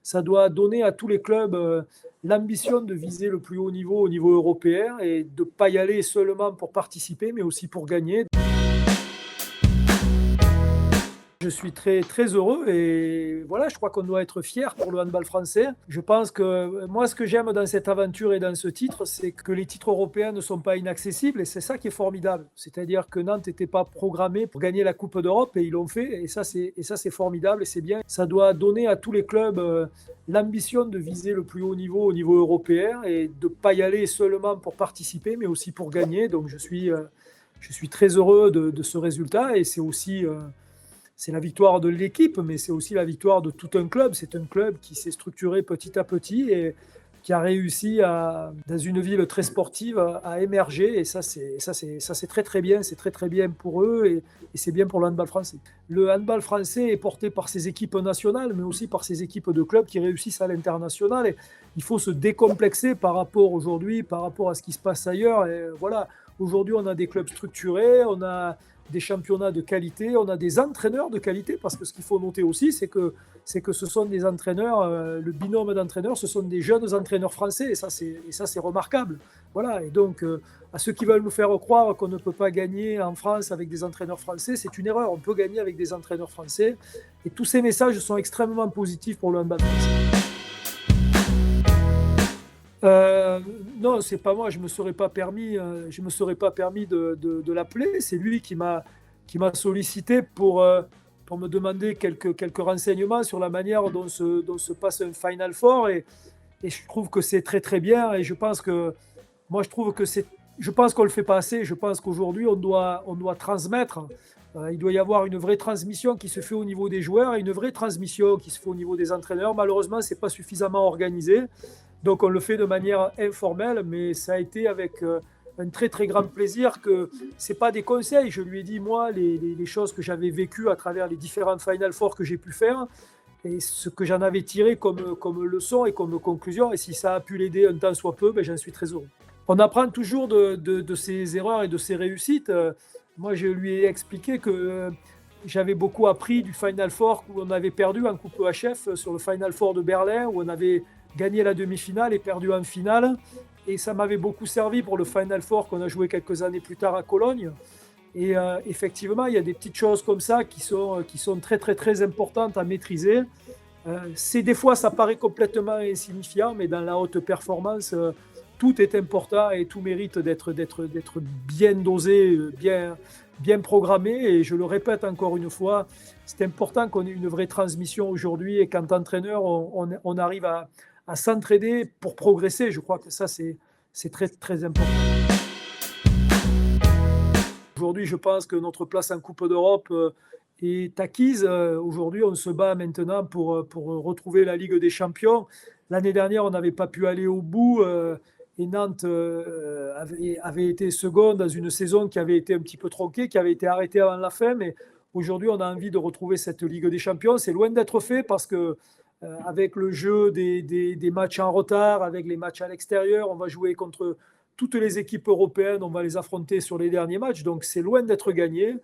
ça doit donner à tous les clubs l'ambition de viser le plus haut niveau au niveau européen et de ne pas y aller seulement pour participer, mais aussi pour gagner. Je suis très, très heureux et voilà, je crois qu'on doit être fiers pour le handball français. Je pense que moi, ce que j'aime dans cette aventure et dans ce titre, c'est que les titres européens ne sont pas inaccessibles et c'est ça qui est formidable. C'est-à-dire que Nantes n'était pas programmé pour gagner la Coupe d'Europe et ils l'ont fait et ça, c'est formidable et c'est bien. Ça doit donner à tous les clubs l'ambition de viser le plus haut niveau au niveau européen et de ne pas y aller seulement pour participer, mais aussi pour gagner. Donc je suis très heureux de ce résultat et c'est aussi c'est la victoire de l'équipe, mais c'est aussi la victoire de tout un club. C'est un club qui s'est structuré petit à petit et qui a réussi dans une ville très sportive à émerger. Et ça, c'est très très bien. C'est très très bien pour eux et c'est bien pour le handball français. Le handball français est porté par ses équipes nationales, mais aussi par ses équipes de clubs qui réussissent à l'international. Et il faut se décomplexer par rapport aujourd'hui, par rapport à ce qui se passe ailleurs. Et voilà, aujourd'hui, on a des clubs structurés, on a des championnats de qualité, on a des entraîneurs de qualité, parce que ce qu'il faut noter aussi, c'est que ce sont des entraîneurs, le binôme d'entraîneurs, ce sont des jeunes entraîneurs français, et ça c'est remarquable. Voilà, et donc à ceux qui veulent nous faire croire qu'on ne peut pas gagner en France avec des entraîneurs français, c'est une erreur, on peut gagner avec des entraîneurs français, et tous ces messages sont extrêmement positifs pour le handball français. Non, c'est pas moi, je me serais pas permis de l'appeler. C'est lui qui m'a sollicité pour me demander quelques renseignements sur la manière dont se passe un Final Four et je trouve que c'est très très bien et je pense qu'on le fait pas assez. Je pense qu'aujourd'hui on doit transmettre. Il doit y avoir une vraie transmission qui se fait au niveau des joueurs et une vraie transmission qui se fait au niveau des entraîneurs. Malheureusement, c'est pas suffisamment organisé. Donc on le fait de manière informelle, mais ça a été avec un très très grand plaisir que ce n'est pas des conseils. Je lui ai dit, moi, les choses que j'avais vécues à travers les différents Final Four que j'ai pu faire et ce que j'en avais tiré comme leçon et comme conclusion. Et si ça a pu l'aider un tant soit peu, ben, j'en suis très heureux. On apprend toujours de ses erreurs et de ses réussites. Moi, je lui ai expliqué que j'avais beaucoup appris du Final Four où on avait perdu en Coupe EHF sur le Final Four de Berlin, où on avait gagné la demi-finale et perdu en finale. Et ça m'avait beaucoup servi pour le Final Four qu'on a joué quelques années plus tard à Cologne. Et effectivement, il y a des petites choses comme ça qui sont très, très, très importantes à maîtriser. Des fois, ça paraît complètement insignifiant, mais dans la haute performance, tout est important et tout mérite d'être bien dosé, bien programmé. Et je le répète encore une fois, c'est important qu'on ait une vraie transmission aujourd'hui et qu'en tant qu'entraîneur, on arrive à s'entraider pour progresser. Je crois que ça, c'est très, très important. Aujourd'hui, je pense que notre place en Coupe d'Europe est acquise. Aujourd'hui, on se bat maintenant pour retrouver la Ligue des Champions. L'année dernière, on n'avait pas pu aller au bout et Nantes avait été seconde dans une saison qui avait été un petit peu tronquée, qui avait été arrêtée avant la fin. Mais aujourd'hui, on a envie de retrouver cette Ligue des Champions. C'est loin d'être fait parce que avec le jeu des matchs en retard, avec les matchs à l'extérieur, on va jouer contre toutes les équipes européennes, on va les affronter sur les derniers matchs, donc c'est loin d'être gagné,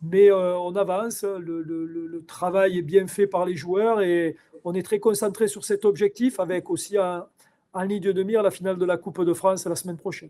mais on avance, le travail est bien fait par les joueurs et on est très concentré sur cet objectif avec aussi en ligne de mire la finale de la Coupe de France la semaine prochaine.